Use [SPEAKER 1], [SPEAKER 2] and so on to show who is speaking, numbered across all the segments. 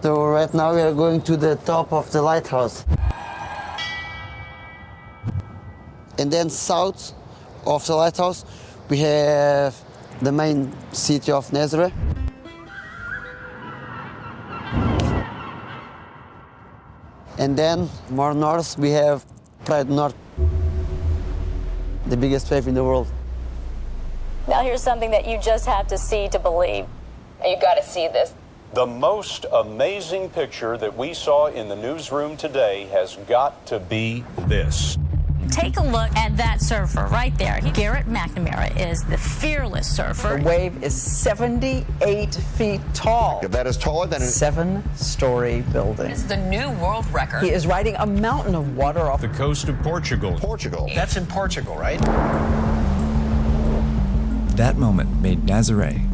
[SPEAKER 1] So right now we are going to the top of the lighthouse. And then south of the lighthouse, we have the main city of Nazaré. And then more north, we have Praia Norte, the biggest wave in the world.
[SPEAKER 2] Now here's something that you just have to see to believe. You got to see this.
[SPEAKER 3] The most amazing picture that we saw in the newsroom today has got to be this.
[SPEAKER 2] Take a look at that surfer right there. Garrett McNamara is the fearless surfer.
[SPEAKER 4] The wave is 78 feet tall.
[SPEAKER 5] That is taller than a
[SPEAKER 4] 7-story building.
[SPEAKER 2] It's the new world record.
[SPEAKER 4] He is riding a mountain of water off
[SPEAKER 3] The coast of Portugal.
[SPEAKER 5] Portugal.
[SPEAKER 6] That's in Portugal, right?
[SPEAKER 7] That moment made Nazaré,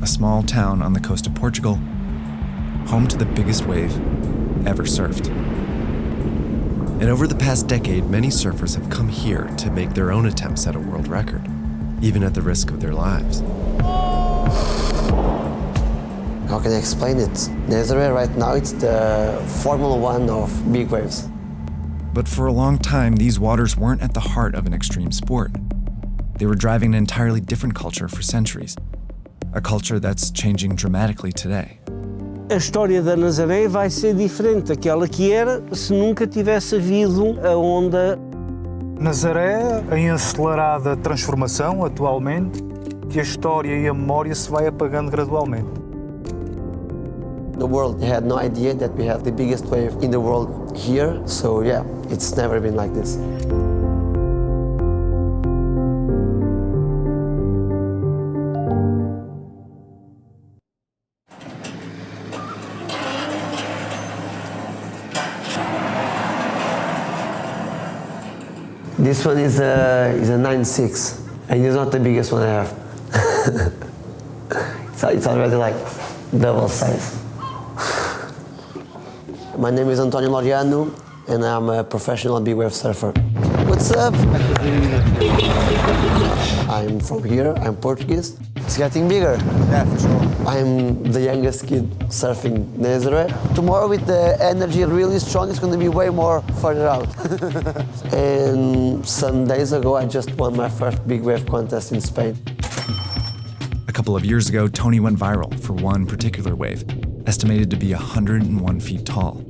[SPEAKER 7] a small town on the coast of Portugal, home to the biggest wave ever surfed. And over the past decade, many surfers have come here to make their own attempts at a world record, even at the risk of their lives.
[SPEAKER 1] How can I explain it? Nazaré right now, it's the Formula One of big waves.
[SPEAKER 7] But for a long time, these waters weren't at the heart of an extreme sport. They were driving an entirely different culture for centuries, a culture that's changing dramatically today.
[SPEAKER 8] A história da Nazaré vai ser diferente daquela que era se nunca tivesse havido a onda.
[SPEAKER 9] Nazaré em acelerada transformação atualmente, que a história e a memória se vai apagando gradualmente.
[SPEAKER 1] The world had no idea that we had the biggest wave in the world here, so yeah, it's never been like this. This one is a 9.6, and it's not the biggest one I have. It's already like double size. My name is Antonio Laureano, and I'm a professional big wave surfer. What's up? I'm from here, I'm Portuguese. It's getting bigger.
[SPEAKER 6] Yeah, for sure.
[SPEAKER 1] I'm the youngest kid surfing Nazaré. Tomorrow with the energy really strong, it's going to be way more further out. And some days ago, I just won my first big wave contest in Spain.
[SPEAKER 7] A couple of years ago, Tony went viral for one particular wave, estimated to be 101 feet tall.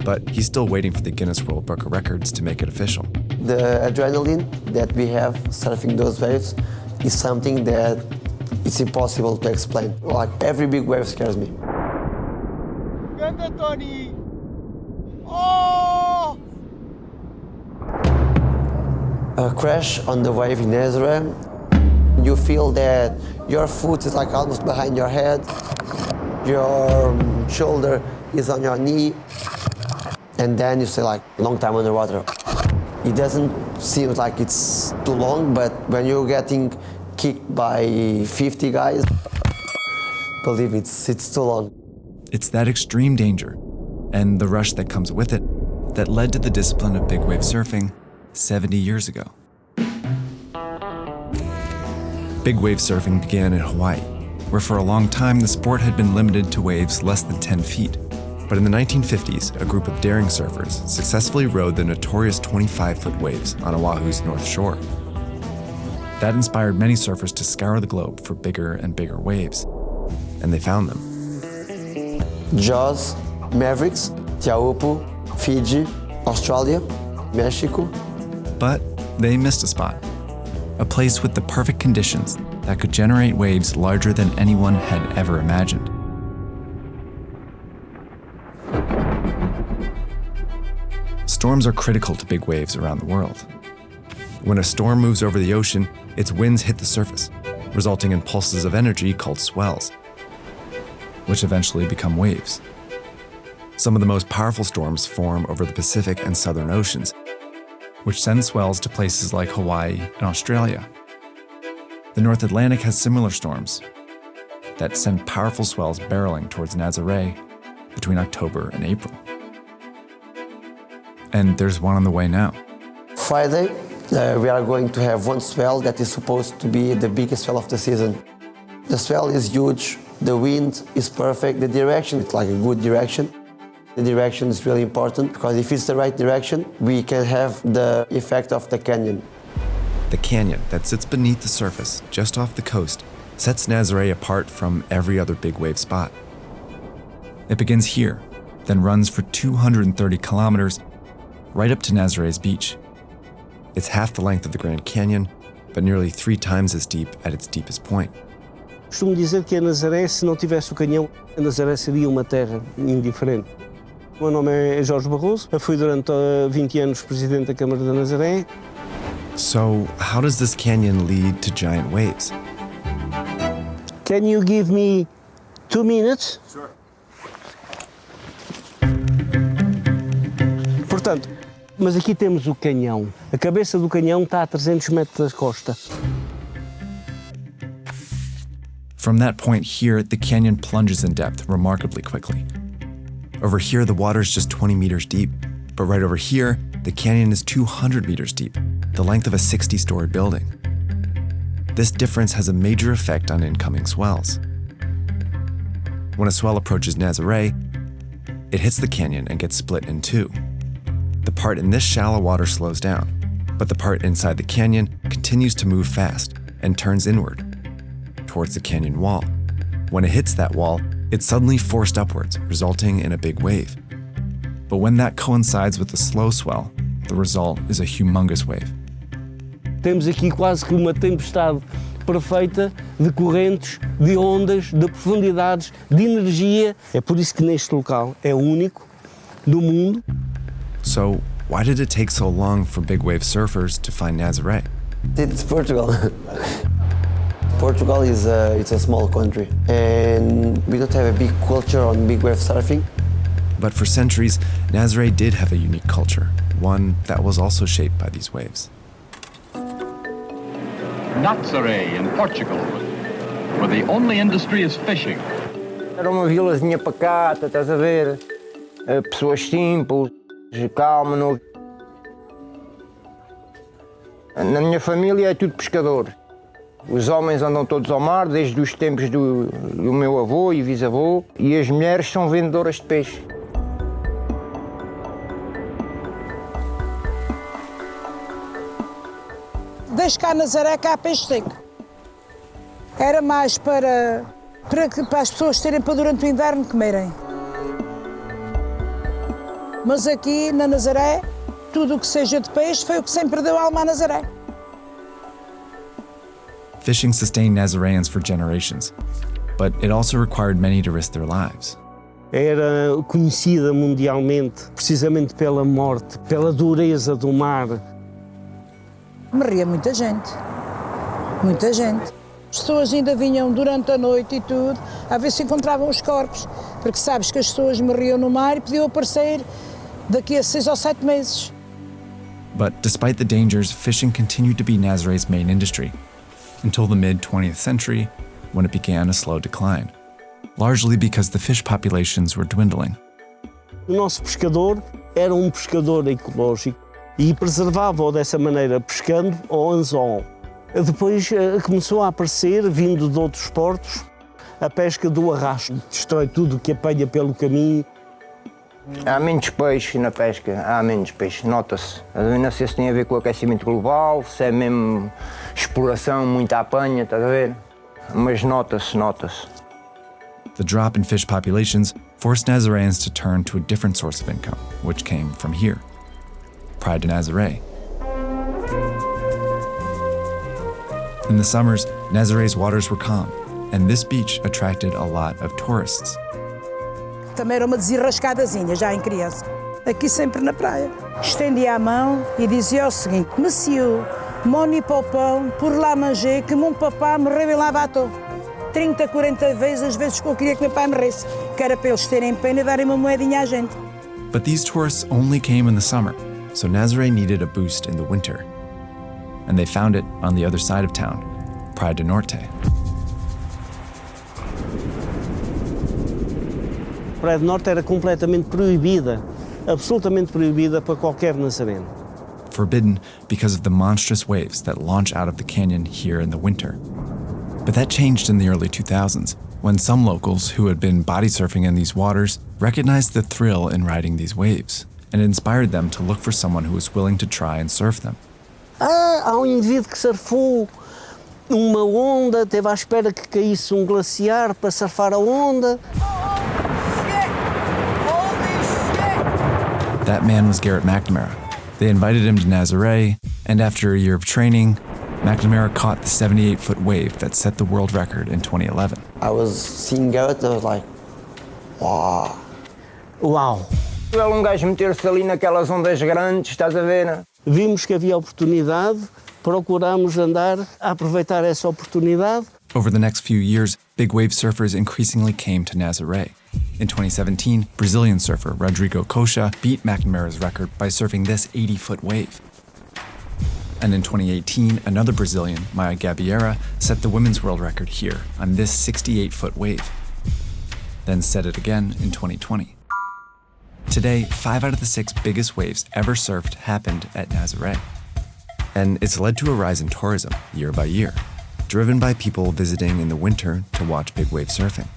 [SPEAKER 7] But he's still waiting for the Guinness World Book of Records to make it official.
[SPEAKER 1] The adrenaline that we have surfing those waves is something that it's impossible to explain. Like every big wave scares me.
[SPEAKER 8] Ganda Tony! Oh!
[SPEAKER 1] A crash on the wave in Nazaré, you feel that your foot is like almost behind your head, your shoulder is on your knee, and then you stay like a long time underwater. It doesn't seem like it's too long, but when you're getting kicked by 50 guys, believe it's too long.
[SPEAKER 7] It's that extreme danger and the rush that comes with it that led to the discipline of big wave surfing 70 years ago. Big wave surfing began in Hawaii, where for a long time the sport had been limited to waves less than 10 feet. But in the 1950s, a group of daring surfers successfully rode the notorious 25-foot waves on Oahu's North Shore. That inspired many surfers to scour the globe for bigger and bigger waves, and they found them.
[SPEAKER 1] Jaws, Mavericks, Teahupo'o, Fiji, Australia, Mexico.
[SPEAKER 7] But they missed a spot, a place with the perfect conditions that could generate waves larger than anyone had ever imagined. Storms are critical to big waves around the world. When a storm moves over the ocean, its winds hit the surface, resulting in pulses of energy called swells, which eventually become waves. Some of the most powerful storms form over the Pacific and Southern Oceans, which send swells to places like Hawaii and Australia. The North Atlantic has similar storms that send powerful swells barreling towards Nazaré between October and April. And there's one on the way now.
[SPEAKER 1] Friday, we are going to have one swell that is supposed to be the biggest swell of the season. The swell is huge, The wind is perfect. The direction, it's like a good direction. The direction is really important because if it's the right direction, we can have the effect of the canyon.
[SPEAKER 7] The canyon that sits beneath the surface, just off the coast, sets Nazaré apart from every other big wave spot. It begins here, then runs for 230 kilometers, right up to Nazaré's beach. It's half the length of the Grand Canyon, but nearly 3 times as deep at its deepest point.
[SPEAKER 8] Costumo dizer que a Nazaré, se não tivesse o canhão, a Nazaré seria uma terra indiferente. O meu nome é Jorge Barroso, eu fui durante 20 anos presidente da Câmara da Nazaré.
[SPEAKER 7] So, how does this canyon lead to giant waves?
[SPEAKER 8] Can you give me 2 minutes?
[SPEAKER 7] Sure.
[SPEAKER 8] Portanto, mas aqui temos o canhão. A cabeça do canhão está a 300 metros da costa.
[SPEAKER 7] From that point here, the canyon plunges in depth remarkably quickly. Over here, the water is just 20 meters deep, but right over here, the canyon is 200 meters deep, the length of a 60-story building. This difference has a major effect on incoming swells. When a swell approaches Nazaré, it hits the canyon and gets split in 2. The part in this shallow water slows down, but the part inside the canyon continues to move fast and turns inward, towards the canyon wall. When it hits that wall, it's suddenly forced upwards, resulting in a big wave. But when that coincides with the slow swell, the result is a humongous wave.
[SPEAKER 8] Temos aqui quase que uma tempestade perfeita de correntes, de ondas, de profundidades, de energia. É por isso que neste local é o único do mundo.
[SPEAKER 7] So, why did it take so long for big wave surfers to find Nazaré?
[SPEAKER 1] It's Portugal. Portugal is it's a small country, and we don't have a big culture on big wave surfing.
[SPEAKER 7] But for centuries, Nazaré did have a unique culture, one that was also shaped by these waves.
[SPEAKER 5] Nazaré in Portugal, where the only industry is fishing.
[SPEAKER 10] Era uma vilazinha pacata, estás a ver? Pessoas simples, calma. Na minha família é tudo pescador. Os homens andam todos ao mar, desde os tempos do meu avô e bisavô, e as mulheres são vendedoras de peixe.
[SPEAKER 4] Desde cá a Nazaré, cá há peixe seco. Era mais para as pessoas terem para durante o inverno comerem. Mas aqui na Nazaré, tudo o que seja de peixe foi o que sempre deu alma à Nazaré.
[SPEAKER 7] Fishing sustained Nazareans for generations, but it also required many to risk their lives.
[SPEAKER 8] Era conhecida mundialmente, precisamente pela morte, pela dureza do mar.
[SPEAKER 4] Morria muita gente. Muita gente. As pessoas ainda vinham durante a noite e tudo, a ver se encontravam os corpos, porque sabes que as pessoas morriam no mar e podiam aparecer daqui a 6 ou 7 meses.
[SPEAKER 7] But despite the dangers, fishing continued to be Nazaré's main industry, until the mid-20th century, when it began a slow decline, largely because the fish populations were dwindling.
[SPEAKER 8] O nosso pescador era um pescador ecológico e preservava-o dessa maneira, pescando ao anzol. Depois começou a aparecer, vindo de outros portos, a pesca do arrasto. Destrói tudo o que apanha pelo caminho.
[SPEAKER 10] Há menos peixe na pesca, há menos peixe, nota-se. Eu não sei se tem a ver com o aquecimento global, se é mesmo exploração, muita apanha, estás a ver? Mas nota-se.
[SPEAKER 7] The drop in fish populations forced Nazareans to turn to a different source of income, which came from here, Praia de Nazaré. In the summers, Nazaré's waters were calm, and this beach attracted a lot of tourists.
[SPEAKER 4] Também era uma desenrascadazinha, já em criança. Aqui sempre na praia. Estendia a mão e dizia o seguinte: Monsieur, mon hipopão, pour la manger, que mon papá morreu em lavato. 30, 40 vezes, às vezes que eu queria que meu pai morresse, que era para eles terem pena e darem uma moedinha à gente.
[SPEAKER 7] But these tourists only came in the summer, so Nazaré needed a boost in the winter. And they found it on the other side of town, Praia do Norte.
[SPEAKER 8] Praia do Norte era completamente proibida, absolutamente proibida para qualquer nazareno.
[SPEAKER 7] Forbidden because of the monstrous waves that launch out of the canyon here in the winter. But that changed in the early 2000s, when some locals who had been body surfing in these waters recognized the thrill in riding these waves, and it inspired them to look for someone who was willing to try and surf them.
[SPEAKER 8] Há indivíduo que surfou uma onda, esteve à espera que caísse glaciar para surfar a onda.
[SPEAKER 7] That man was Garrett McNamara. They invited him to Nazaré, and after a year of training, McNamara caught the 78-foot wave that set the world record in 2011.
[SPEAKER 1] I was seeing Garrett and I was like, wow.
[SPEAKER 8] Uau!
[SPEAKER 10] Um gajo meter-se ali naquelas ondas grandes, estás a ver?
[SPEAKER 8] Vimos que havia oportunidade, procurámos andar a aproveitar essa oportunidade.
[SPEAKER 7] Over the next few years, big wave surfers increasingly came to Nazaré. In 2017, Brazilian surfer Rodrigo Coxa beat McNamara's record by surfing this 80-foot wave. And in 2018, another Brazilian, Maya Gabeira, set the women's world record here on this 68-foot wave. Then set it again in 2020. Today, 5 out of the 6 biggest waves ever surfed happened at Nazaré. And it's led to a rise in tourism year by year, driven by people visiting in the winter to watch big wave surfing.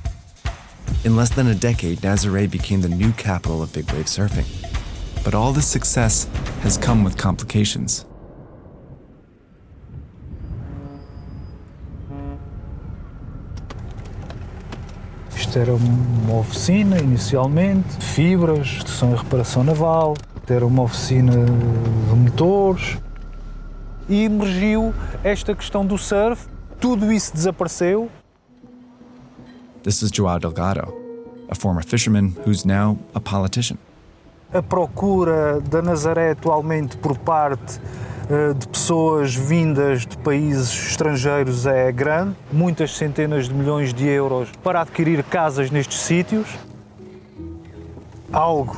[SPEAKER 7] In less than a decade, Nazaré became the new capital of big wave surfing. But all this success has come with complications.
[SPEAKER 9] Isto era uma oficina, inicialmente, de fibras, instrução e reparação naval, era uma oficina de motores e emergiu esta questão do surf, tudo isso desapareceu.
[SPEAKER 7] This is João Delgado, a former fisherman who's now a politician.
[SPEAKER 9] A procura da Nazaré atualmente por parte de pessoas vindas de países estrangeiros é grande, muitas centenas de milhões de euros para adquirir casas nestes sítios, algo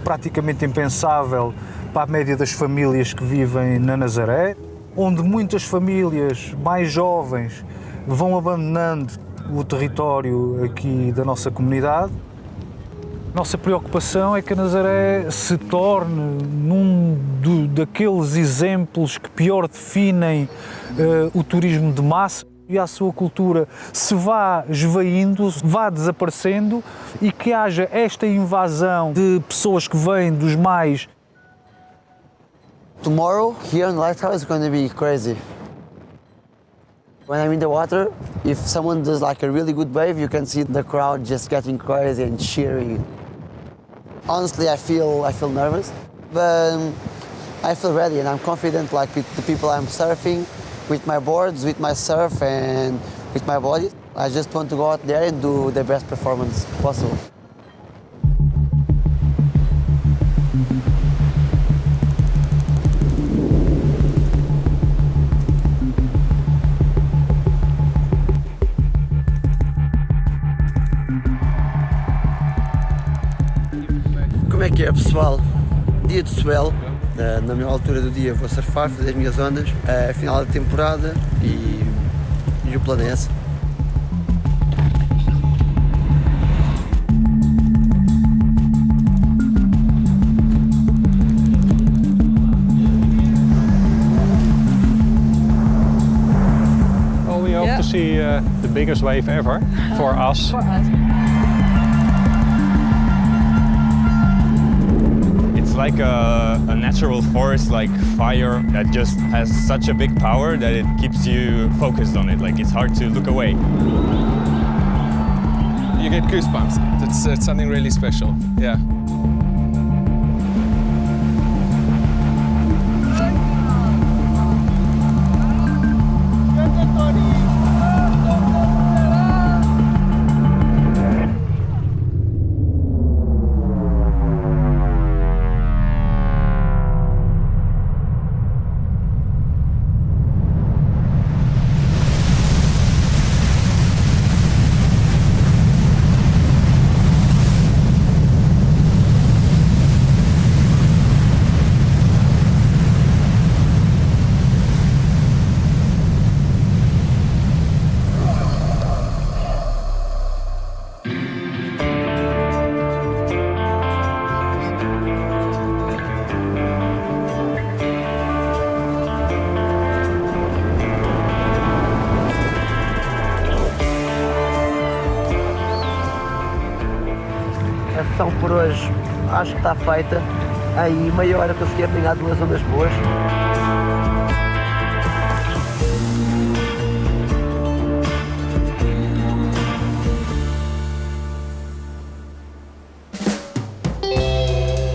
[SPEAKER 9] praticamente impensável para a média das famílias que vivem na Nazaré, onde muitas famílias mais jovens vão abandonando o território aqui da nossa comunidade. Nossa preocupação é que a Nazaré se torne daqueles exemplos que pior definem o turismo de massa e a sua cultura se vá esvaindo, vá desaparecendo e que haja esta invasão de pessoas que vêm dos mais.
[SPEAKER 1] Tomorrow, here in the lighthouse, is going to be crazy. When I'm in the water, if someone does like a really good wave, you can see the crowd just getting crazy and cheering. Honestly, I feel nervous, but I feel ready and I'm confident like with the people I'm surfing, with my boards, with my surf and with my body. I just want to go out there and do the best performance possible. Como é que é, pessoal? Dia de swell, na melhor altura do dia vou surfar, fazer as minhas ondas, final da temporada e o plano é esse.
[SPEAKER 11] Well, we hope to see the biggest wave ever for us.
[SPEAKER 12] For us.
[SPEAKER 13] It's like a natural force, like fire, that just has such a big power that it keeps you focused on it. Like it's hard to look away.
[SPEAKER 14] You get goosebumps. It's something really special. Yeah.
[SPEAKER 1] sessão por hoje acho que está feita. Aí meia hora consegui apanhar 2 ondas boas.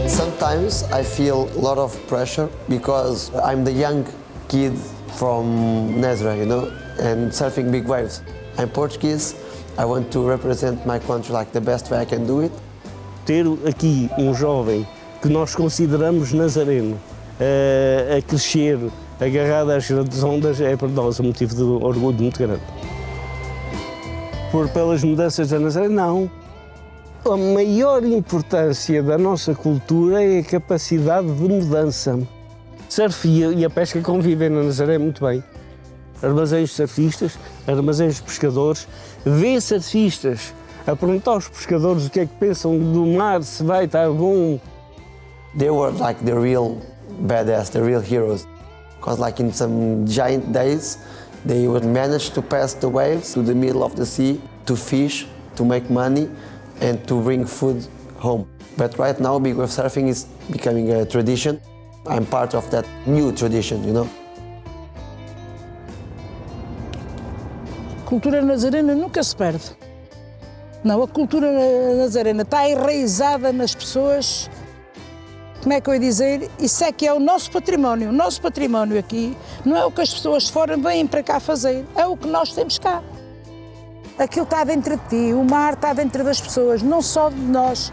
[SPEAKER 1] Sometimes I feel a lot of pressure because I'm the young kid from Nazaré, you know, and surfing big waves. I'm Portuguese. I want to represent my country like the best way I can do it.
[SPEAKER 8] Ter aqui jovem que nós consideramos nazareno a crescer agarrado às grandes ondas é para nós um motivo de orgulho muito grande. Pelas mudanças da Nazaré, não. A maior importância da nossa cultura é a capacidade de mudança. Surf e a pesca convivem na Nazaré muito bem. Armazéns de surfistas, armazéns de pescadores, vê surfistas a perguntar aos pescadores o que é que pensam do mar, se vai estar bom.
[SPEAKER 1] They were like the real badass, the real heroes. Because like in some giant days, they would manage to pass the waves to the middle of the sea, to fish, to make money, and to bring food home. But right now, big wave surfing is becoming a tradition. I'm part of that new tradition, you know.
[SPEAKER 4] A cultura nazarena nunca se perde. Não, a cultura nazarena está enraizada nas pessoas. Como é que eu ia dizer? Isso é que é o nosso património. O nosso património aqui não é o que as pessoas de fora vêm para cá fazer, é o que nós temos cá. Aquilo está dentro de ti, o mar está dentro das pessoas, não só de nós.